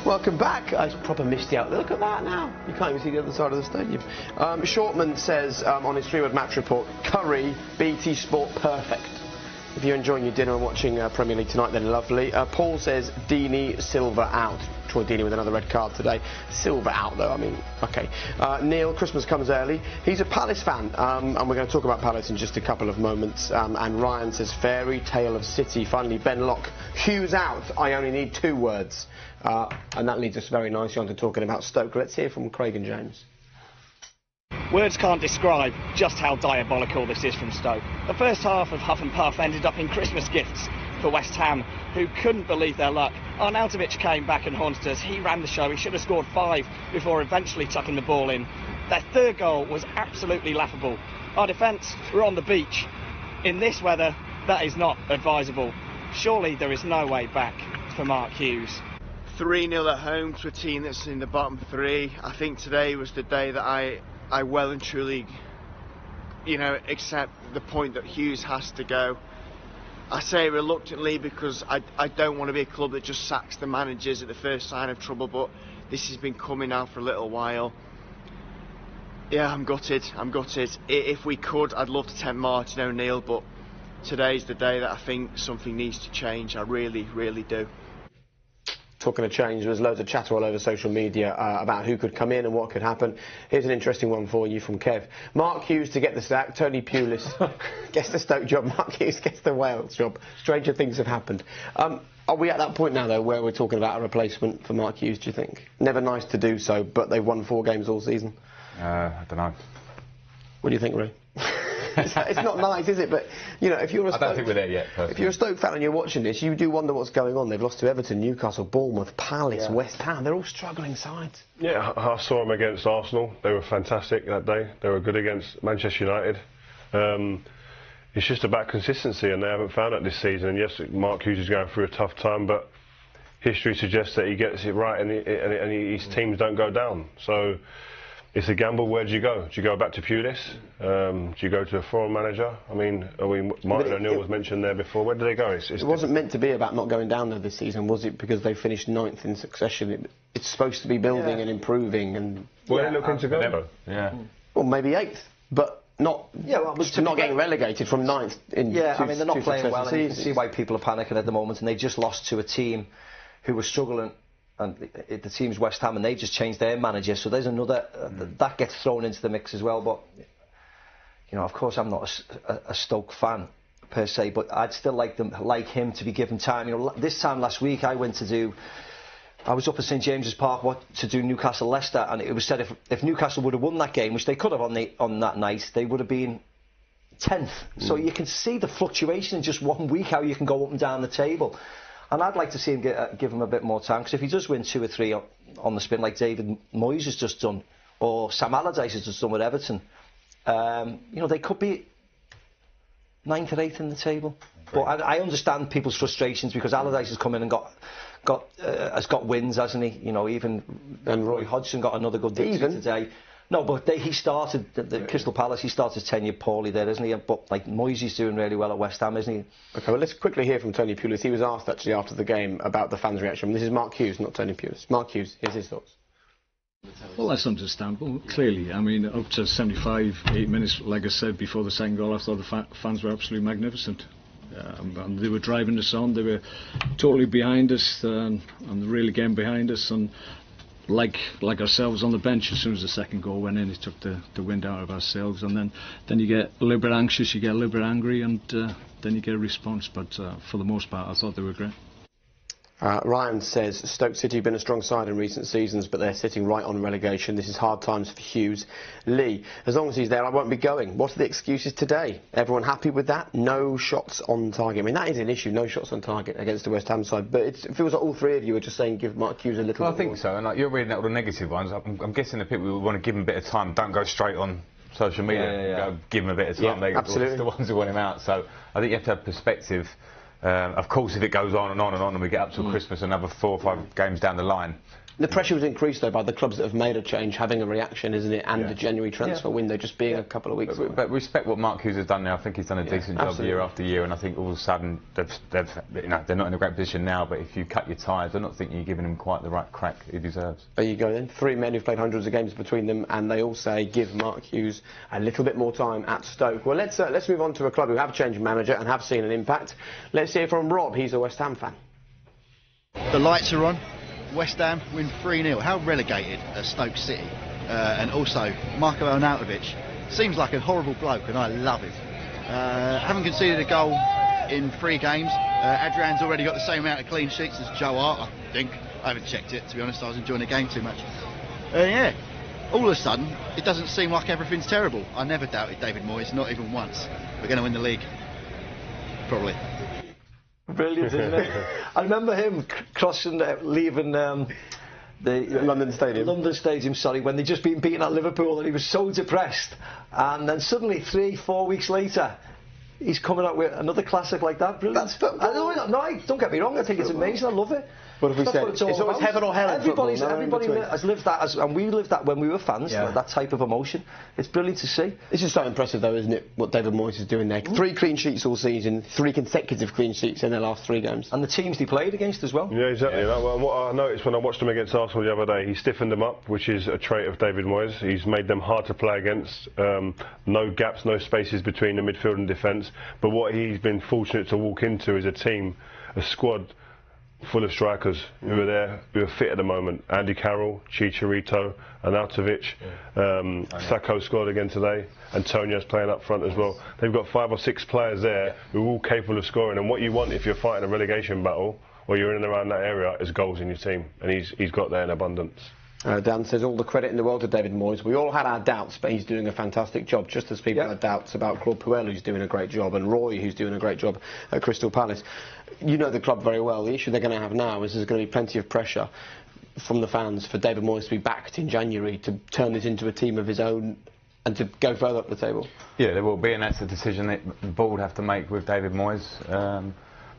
Welcome back. It's proper misty out. Look at that now. You can't even see the other side of the stadium. Shortman says on his three-word match report, Curry, BT Sport, perfect. If you're enjoying your dinner and watching Premier League tonight, then lovely. Paul says Deeney, Silva out. Troy Deeney with another red card today. Silva out, though. I mean, OK. Neil, Christmas comes early. He's a Palace fan, and we're going to talk about Palace in just a couple of moments. And Ryan says, fairy tale of City. Finally, Ben Locke. Hughes out. I only need 2 words. And that leads us very nicely on to talking about Stoke. Let's hear from Craig and James. Words can't describe just how diabolical this is from Stoke. The first half of Huff and Puff ended up in Christmas gifts for West Ham, who couldn't believe their luck. Arnautovic came back and haunted us. He ran the show. He should have scored 5 before eventually tucking the ball in. Their third goal was absolutely laughable. Our defence were on the beach. In this weather, that is not advisable. Surely there is no way back for Mark Hughes. 3-0 at home to a team that's in the bottom three. I think today was the day that I well and truly, accept the point that Hughes has to go. I say reluctantly because I don't want to be a club that just sacks the managers at the first sign of trouble, but this has been coming now for a little while. Yeah, I'm gutted. If we could, I'd love to tempt Martin O'Neill, but today's the day that I think something needs to change. I really, really do. Talking of change, there was loads of chatter all over social media about who could come in and what could happen. Here's an interesting one for you from Kev. Mark Hughes to get the sack, Tony Pulis gets the Stoke job, Mark Hughes gets the Wales job. Stranger things have happened. Are we at that point now, though, where we're talking about a replacement for Mark Hughes, do you think? Never nice to do so, but they've won 4 games all season. I don't know. What do you think, Ray? It's not nice, is it? But, if you're a Stoke... I don't think we're there yet, personally. If you're a Stoke fan and you're watching this, you do wonder what's going on. They've lost to Everton, Newcastle, Bournemouth, Palace, West Ham. They're all struggling sides. Yeah, I saw them against Arsenal. They were fantastic that day. They were good against Manchester United. It's just about consistency, and they haven't found it this season. And yes, Mark Hughes is going through a tough time, but history suggests that he gets it right and his teams don't go down. So it's a gamble. Where do you go? Do you go back to Pulis? Do you go to a foreign manager? I mean, Martin O'Neill was mentioned there before. Where do they go? It wasn't meant to be about not going down there this season, was it? Because they finished 9th in succession. It's supposed to be building and improving. And where are they looking to go? Yeah. Well, maybe 8th, but not. Yeah, well, not getting relegated from 9th in. Yeah, I mean they're not playing well, and you can see why people are panicking at the moment. And they just lost to a team who were struggling. And the team's West Ham, and they just changed their manager, so there's another that gets thrown into the mix as well. But of course, I'm not a Stoke fan per se, but I'd still like him to be given time. This time last week, I was up at St James's Park to do Newcastle Leicester, and it was said if Newcastle would have won that game, which they could have on that night, they would have been 10th. So you can see the fluctuation in just 1 week, how you can go up and down the table. And I'd like to see him give him a bit more time, because if he does win 2 or 3 on the spin, like David Moyes has just done, or Sam Allardyce has just done with Everton, they could be 9th or 8th in the table. But I understand people's frustrations, because Allardyce has come in and has got wins, hasn't he? Even Roy Hodgson got another good victory today. No, but he started the Crystal Palace. He started tenure poorly there, isn't he? But Moyes doing really well at West Ham, isn't he? Okay, well let's quickly hear from Tony Pulis. He was asked actually after the game about the fans' reaction. This is Mark Hughes, not Tony Pulis. Mark Hughes, here's his thoughts. Well, that's understandable, clearly. I mean, up to 75, 8 minutes, like I said before the second goal, I thought the fans were absolutely magnificent. And they were driving us on. They were totally behind us, and really getting behind us. And like ourselves on the bench, as soon as the second goal went in, it took the wind out of our sails, and then you get a little bit anxious, you get a little bit angry, and then you get a response. But for the most part, I thought they were great. Ryan says Stoke City have been a strong side in recent seasons, but they're sitting right on relegation. This is hard times for Hughes. Lee, as long as he's there, I won't be going. What are the excuses today? Everyone happy with that? No shots on target. I mean, that is an issue, no shots on target against the West Ham side. But it feels like all 3 of you are just saying give Mark Hughes a little bit I think more. so. And you're reading out all the negative ones. I'm guessing the people who want to give him a bit of time don't go straight on social media. Go give him a bit of time. Yeah, absolutely. The ones who want him out. So I think you have to have perspective. Of course, if it goes on and on and on, and we get up till Christmas, another 4 or 5 games down the line. The pressure was increased, though, by the clubs that have made a change having a reaction, isn't it? And the January transfer window just being a couple of weeks away. But respect what Mark Hughes has done now. I think he's done a decent job year after year, and I think all of a sudden they're not in a great position now. But if you cut your ties, I don't think you're giving him quite the right crack he deserves. There you go then. 3 men who've played hundreds of games between them, and they all say give Mark Hughes a little bit more time at Stoke. Well, let's move on to a club who have changed manager and have seen an impact. Let's hear from Rob. He's a West Ham fan. The lights are on. West Ham win 3-0. How relegated are Stoke City? And also, Marko Arnautovic seems like a horrible bloke, and I love him. Haven't conceded a goal in 3 games. Adrian's already got the same amount of clean sheets as Joe Hart, I think. I haven't checked it, to be honest. I was enjoying the game too much. All of a sudden, it doesn't seem like everything's terrible. I never doubted David Moyes, not even once. We're going to win the league. Probably. Brilliant, isn't it? I remember him leaving London Stadium. London Stadium, sorry, when they'd just been beaten at Liverpool, and he was so depressed. And then suddenly, 3-4 weeks later, he's coming out with another classic like that. Brilliant. That's football. Don't get me wrong, I think it's amazing. I love it. What have we said? It's always heaven or hell in football. Everybody has lived that, and we lived that when we were fans, that type of emotion. It's brilliant to see. This is so impressive, though, isn't it, what David Moyes is doing there? 3 clean sheets all season, 3 consecutive clean sheets in their last 3 games. And the teams they played against as well. Yeah, exactly. Well, what I noticed when I watched them against Arsenal the other day, he stiffened them up, which is a trait of David Moyes. He's made them hard to play against, no gaps, no spaces between the midfield and defence. But what he's been fortunate to walk into is a squad full of strikers who are there, who are fit at the moment. Andy Carroll, Chicharito, Arnautovic, Sakho scored again today, Antonio's playing up front as well. They've got 5 or 6 players there who are all capable of scoring, and what you want if you're fighting a relegation battle or you're in and around that area is goals in your team, and he's got that in abundance. Dan says all the credit in the world to David Moyes. We all had our doubts, but he's doing a fantastic job, just as people had doubts about Claude Puel, who's doing a great job, and Roy, who's doing a great job at Crystal Palace. You know the club very well. The issue they're going to have now is there's going to be plenty of pressure from the fans for David Moyes to be backed in January to turn this into a team of his own and to go further up the table. Yeah, there will be, and that's a decision that the board have to make with David Moyes.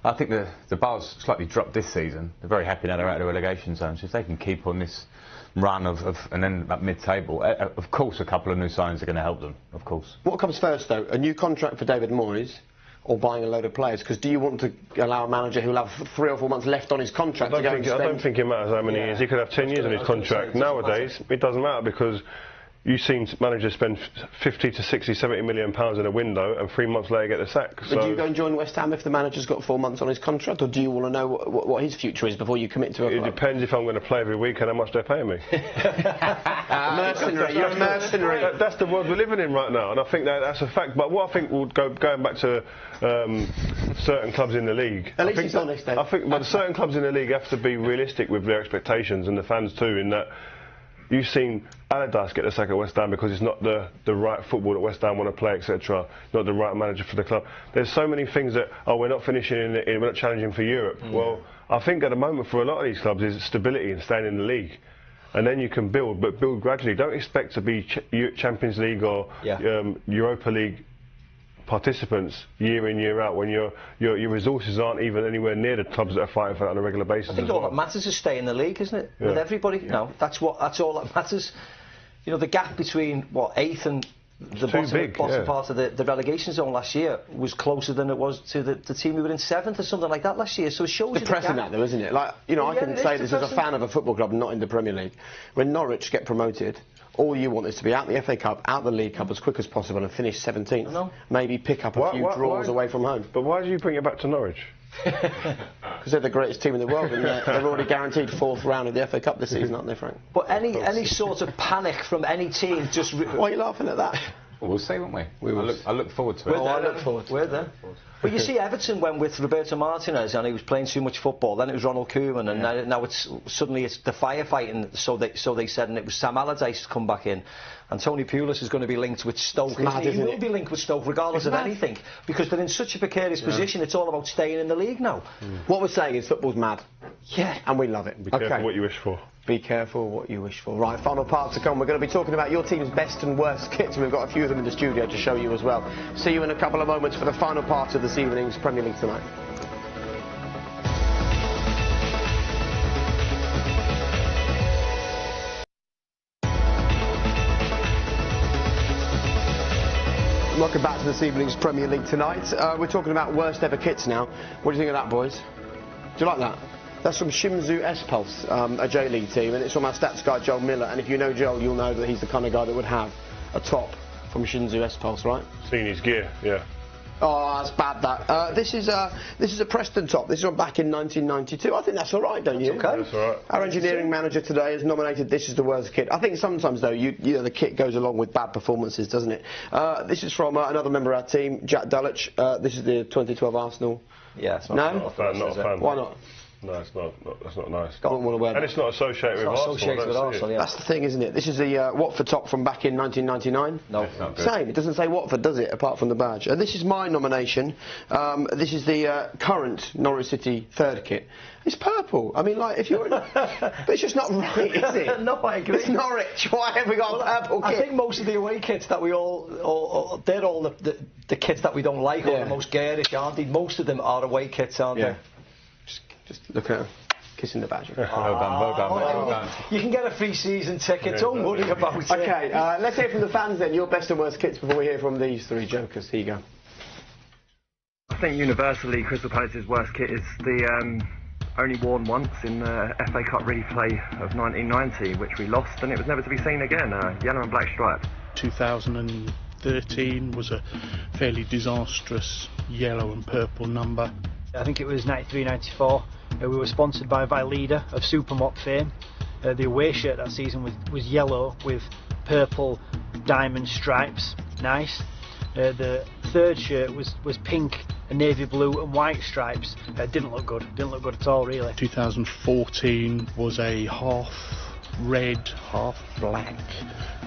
I think the bar's slightly dropped this season. They're very happy now they're out of the relegation zone, so if they can keep on this run and then at mid-table, of course a couple of new signings are going to help them, of course. What comes first, though? A new contract for David Moyes or buying a load of players? Because do you want to allow a manager who'll have 3 or 4 months left on his contract to go and spend... I don't think it matters how many years. He could have 10 years on his contract. Nowadays, it doesn't matter, because you've seen managers spend 50 to 60, 70 million pounds in a window and 3 months later get the sack. But do you go and join West Ham if the manager's got 4 months on his contract, or do you want to know what his future is before you commit to a club? It depends if I'm going to play every week and how much they're paying me. Mercenary, you're a mercenary. That's the world we're living in right now, and I think that's a fact. But what I think will going back to certain clubs in the league. At least he's honest then. I think but certain clubs in the league have to be realistic with their expectations, and the fans too, in that you've seen Allardyce get the sack at West Ham because it's not the right football that West Ham want to play, etc. Not the right manager for the club. There's so many things that, we're not finishing we're not challenging for Europe. Well, I think at the moment for a lot of these clubs is stability and staying in the league. And then you can build, but build gradually. Don't expect to be Champions League or Europa League participants year in, year out, when your resources aren't even anywhere near the clubs that are fighting for that on a regular basis. I think all that matters is staying in the league, isn't it? With everybody. No, that's all that matters. You know, the gap between 8th and the bottom part of the relegation zone last year was closer than it was to the team who were in 7th or something like that last year. So it shows depressing that, though, isn't it? Like, you know, I can say this as a fan of a football club not in the Premier League. When Norwich get promoted, all you want is to be out the FA Cup, out the League Cup as quick as possible and finish 17th. Maybe pick up a few draws away from home. But why do you bring it back to Norwich? Because they're the greatest team in the world, and they're already guaranteed 4th round of the FA Cup this season, aren't they, Frank? But any sort of panic from any team just... Why are you laughing at that? Well, we'll see, won't we? I look forward to it. I look forward to it. We're there. But you see, Everton went with Roberto Martinez and he was playing too much football. Then it was Ronald Koeman, and now suddenly it's the firefighting. So they said, and it was Sam Allardyce to come back in. And Tony Pulis is going to be linked with Stoke. He will be linked with Stoke regardless of anything, because they're in such a precarious position. It's all about staying in the league now. What we're saying is football's mad. Yeah. And we love it. Be careful what you wish for. Be careful what you wish for. Right, final part to come. We're going to be talking about your team's best and worst kits, and we've got a few of them in the studio to show you as well. See you in a couple of moments for the final part of this evening's Premier League Tonight. Welcome back to this evening's Premier League Tonight. We're talking about worst ever kits now. What do you think of that, boys? Do you like that? That's from Shimizu S-Pulse, a J-League team, and it's from our stats guy, Joel Miller. And if you know Joel, you'll know that he's the kind of guy that would have a top from Shimizu S-Pulse, right? Seen his gear, yeah. Oh, that's bad, that. This is a Preston top. This is from back in 1992. I think that's all right, don't you? Okay. That's all right. Our engineering manager today has nominated this as the worst kit. I think sometimes, though, you know, the kit goes along with bad performances, doesn't it? This is from another member of our team, Jack Dulwich. This is the 2012 Arsenal. Yeah, it's not a fan. Why not? No, it's not. That's not nice. Don't want to wear that. And it's not associated with Arsenal. Associated with Arsenal, yeah. That's the thing, isn't it? This is the Watford top from back in 1999. No, it's not good. Same. It doesn't say Watford, does it? Apart from the badge. This is my nomination. This is the current Norwich City third kit. It's purple. I mean, like, if you're... but it's just not right, is it? No, I agree. It's Norwich. Why have we got a purple kit? I think most of the away kits that we they're all the kits that we don't like, or the most garish, aren't they? Most of them are away kits, aren't they? Just look at her. Kissing the badger. Well done. You can get a free season ticket, don't worry about it. Okay, let's hear from the fans then. Your best and worst kits before we hear from these three jokers. Here you go. I think universally Crystal Palace's worst kit is the only worn once in the FA Cup replay of 1990, which we lost, and it was never to be seen again. Yellow and black stripe. 2013 was a fairly disastrous yellow and purple number. I think it was 93-94. We were sponsored by Leader of Supermop fame. The away shirt that season was yellow with purple diamond stripes. Nice. The third shirt was pink and navy blue and white stripes. Didn't look good. Didn't look good at all, really. 2014 was a half red, half black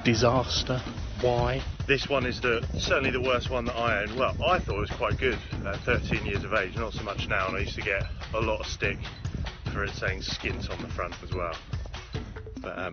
disaster. Why? This one is certainly the worst one that I own. Well, I thought it was quite good at 13 years of age, not so much now, and I used to get a lot of stick for it saying skint on the front as well. But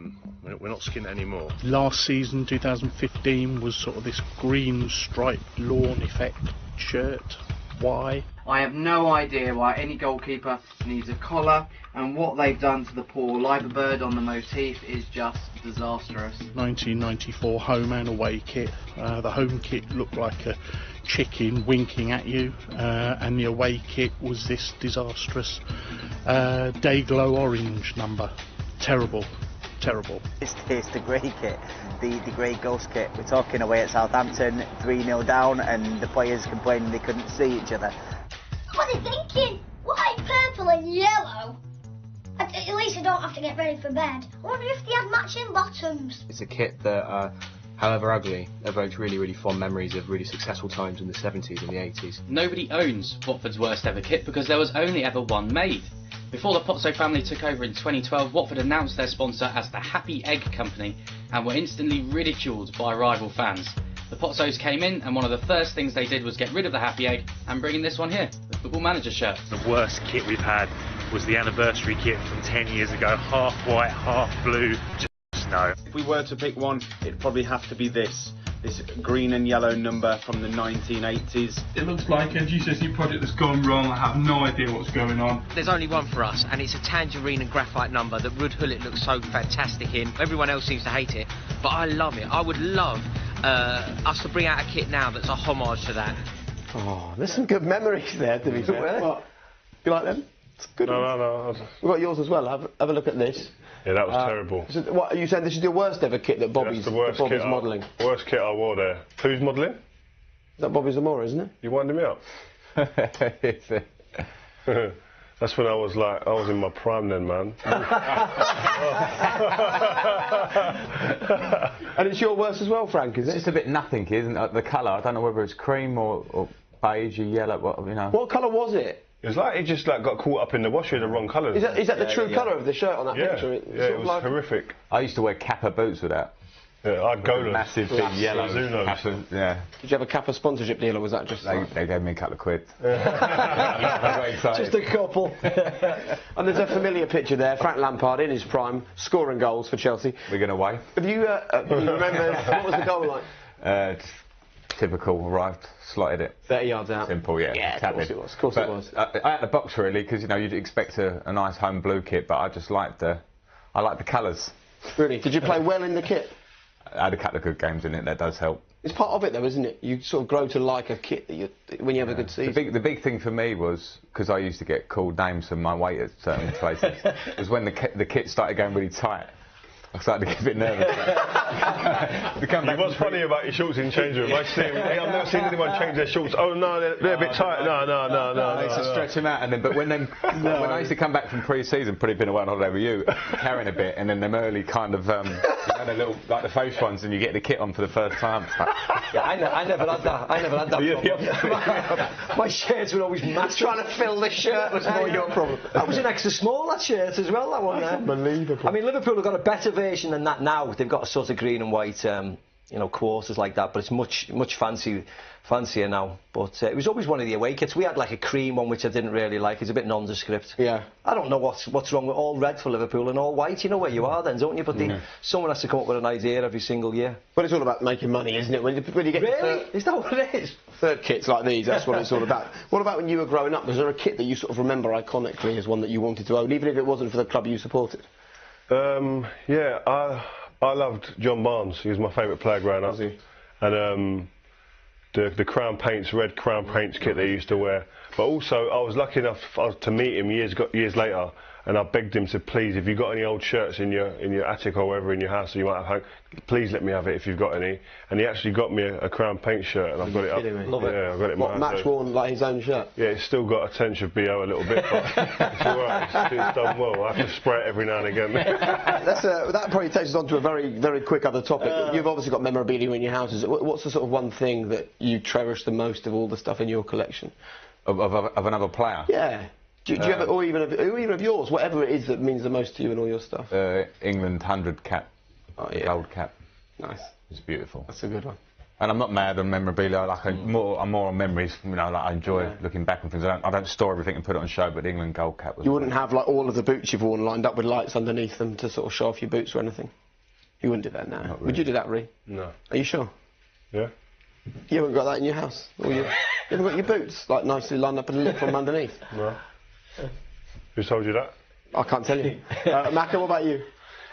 we're not skint anymore. Last season, 2015, was sort of this green striped lawn effect shirt. Why? I have no idea why any goalkeeper needs a collar, and what they've done to the poor liver bird on the motif is just disastrous. 1994 home and away kit. The home kit looked like a chicken winking at you, and the away kit was this disastrous day glow orange number. Terrible. It's the grey kit, the grey ghost kit. We're talking away at Southampton, 3-0 down, and the players complaining they couldn't see each other. What are they thinking? White, purple and yellow? At least I don't have to get ready for bed. I wonder if they have matching bottoms. It's a kit that, however ugly, evokes really, really fond memories of really successful times in the 70s and the 80s. Nobody owns Watford's worst ever kit because there was only ever one made. Before the Pozzo family took over in 2012, Watford announced their sponsor as the Happy Egg Company and were instantly ridiculed by rival fans. The Pozzos came in, and one of the first things they did was get rid of the Happy Egg and bring in this one here, the Football Manager shirt. The worst kit we've had was the anniversary kit from 10 years ago, half white, half blue. Just no. If we were to pick one, it'd probably have to be this green and yellow number from the 1980s. It looks like a GCSE project that's gone wrong. I have no idea what's going on. There's only one for us, and it's a tangerine and graphite number that Ruud Gullit looks so fantastic in. Everyone else seems to hate it, but I love it. I would love us to bring out a kit now that's a homage to that. Oh, there's some good memories there, to be fair. What? You like them? It's good. No. We've got yours as well. Have a look at this. Yeah, that was terrible. So what are you saying? This is your worst ever kit that Bobby's modelling? Worst kit I wore there. Who's modelling? Is that Bobby Zamora, isn't it? You winding me up? That's when I was in my prime then, man. And it's your worst as well, Frank, is it? It's just a bit nothing, isn't it? The colour, I don't know whether it's cream or beige or yellow, What colour was it? It was like he just got caught up in the wash with the wrong colours. Is that the true colour of the shirt on that picture? It was horrific. I used to wear Kappa boots with that. Yeah, I'd go to massive big yellow Kappa, yeah. Did you have a Kappa sponsorship deal, or was that just... They gave me a couple of quid. Just a couple. And there's a familiar picture there, Frank Lampard in his prime, scoring goals for Chelsea. We're going away. Have you remember, what was the goal like? Typical, arrived, slotted it. 30 yards out. Simple, yeah. Yeah, of course it was. Of course it was. I had the box really, because you'd expect a nice home blue kit, but I just liked the colours. Really? Did you play well in the kit? I had a couple of good games in it. That does help. It's part of it, though, isn't it? You sort of grow to like a kit when you have a good season. The big thing for me was, because I used to get called names from my weight at certain places, was when the kit started going really tight. I started to get a bit nervous. What's funny about your shorts in change room? I've never seen anyone change their shorts. Oh no, they're a bit tight. No. I used to stretch them out, and then when I used to come back from pre-season, probably been away on holiday with you, carrying a bit, and then them early kind of You had a little, like the face ones, and you get the kit on for the first time. It's like, yeah, I never had that. I never had that problem. My shirts were always massive. Trying to fill the shirt was more your problem. That was an extra small, that shirt as well, that one there. Unbelievable. I mean, Liverpool have got a better version than that now. They've got a sort of green and white, you know, quarters like that, but it's much fancier now. But it was always one of the away kits. We had like a cream one, which I didn't really like. It's a bit nondescript. Yeah. I don't know what's wrong with all red for Liverpool and all white. You know where you are then, don't you? But someone has to come up with an idea every single year. But it's all about making money, isn't it? When you get really? Is that what it is? Third kits like these, that's what it's all about. What about when you were growing up? Was there a kit that you sort of remember iconically as one that you wanted to own, even if it wasn't for the club you supported? Yeah, I loved John Barnes. He was my favourite player growing up. And the Crown Paints, red Crown Paints kit they used to wear. But also, I was lucky enough to meet him years later, and I begged him to please, if you've got any old shirts in your attic or wherever in your house that you might have hung, please let me have it if you've got any. And he actually got me a Crown Paint shirt, and I've got it up. Love it. Yeah, I've got it in what, my house. match worn like his own shirt? Yeah, it's still got a tinge of BO a little bit, but it's alright. It's done well. I have to spray it every now and again. That probably takes us on to a very, very quick other topic. You've obviously got memorabilia in your houses. What's the sort of one thing that you cherish the most of all the stuff in your collection? Of another player? Yeah. Do you ever, or even of yours, whatever it is that means the most to you and all your stuff? England 100 cap, gold cap. Nice. It's beautiful. That's a good one. And I'm not mad on memorabilia. Like I'm more on memories. You know, like I enjoy looking back on things. I don't store everything and put it on show. But the England gold cap was. You wouldn't have like all of the boots you've worn lined up with lights underneath them to sort of show off your boots or anything. You wouldn't do that now. Really. Would you do that, Ree? No. Are you sure? Yeah. You haven't got that in your house? Or you haven't got your boots like nicely lined up and lit from underneath? No. Who told you that? I can't tell you. Macca, what about you?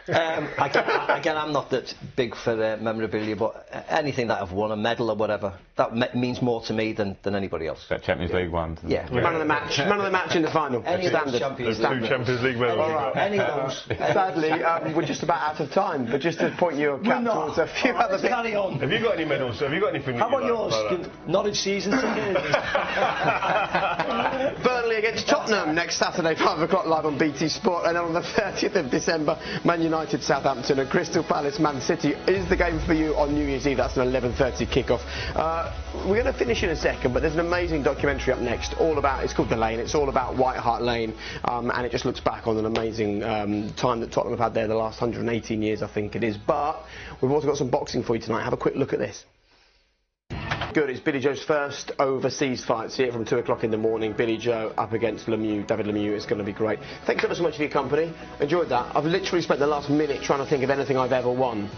Again, I'm not that big for memorabilia, but anything that I've won, a medal or whatever, that means more to me than anybody else. That Champions League one. Yeah. Man of the match in the final. Any of those There's two Champions League medals. All right. Any of those. Sadly, we're just about out of time, but just to point your cap towards a few other bits. Carry on. Have you got any medals? Have you got anything? How about yours? Norwich season ticket. Burnley against Tottenham next Saturday, 5 o'clock live on BT Sport, and then on the 30th of December, Man United, Southampton, and Crystal Palace, Man City is the game for you on New Year's Eve. That's an 11:30 kickoff. We're going to finish in a second, but there's an amazing documentary up next, it's called The Lane. It's all about White Hart Lane, and it just looks back on an amazing time that Tottenham have had there the last 118 years, I think it is. But we've also got some boxing for you tonight. Have a quick look at this. Good, it's Billy Joe's first overseas fight. See it from 2 o'clock in the morning. Billy Joe up against Lemieux, David Lemieux. It's going to be great. Thanks ever so much for your company. Enjoyed that. I've literally spent the last minute trying to think of anything I've ever won.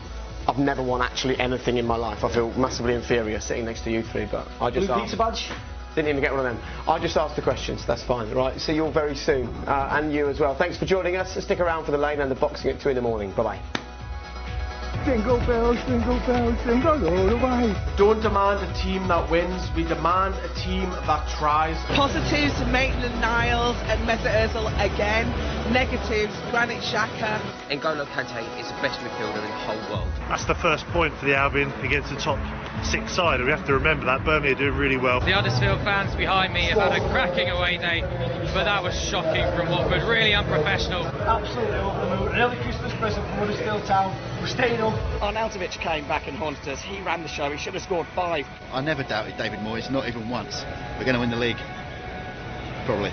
I've never won actually anything in my life. I feel massively inferior sitting next to you three, but I just Blue pizza badge? Didn't even get one of them. I just asked the questions, that's fine. Right, see you all very soon. And you as well. Thanks for joining us. Stick around for The Lane and the boxing at 2 in the morning. Bye-bye. Jingle bells, jingle all the way. Don't demand a team that wins, we demand a team that tries. Positives, Maitland-Niles and Mesut Ozil again. Negatives, Granit Xhaka. N'Golo Kante is the best midfielder in the whole world. That's the first point for the Albion against the top 6 side, and we have to remember that. Birmingham are doing really well. The Huddersfield fans behind me have had a cracking away day, but that was shocking from Watford, really unprofessional. Absolutely over the moon. An early Christmas present from Huddersfield Town. We're staying up. Arnautovic came back and haunted us. He ran the show. He should have scored 5. I never doubted David Moyes, not even once. We're going to win the league. Probably.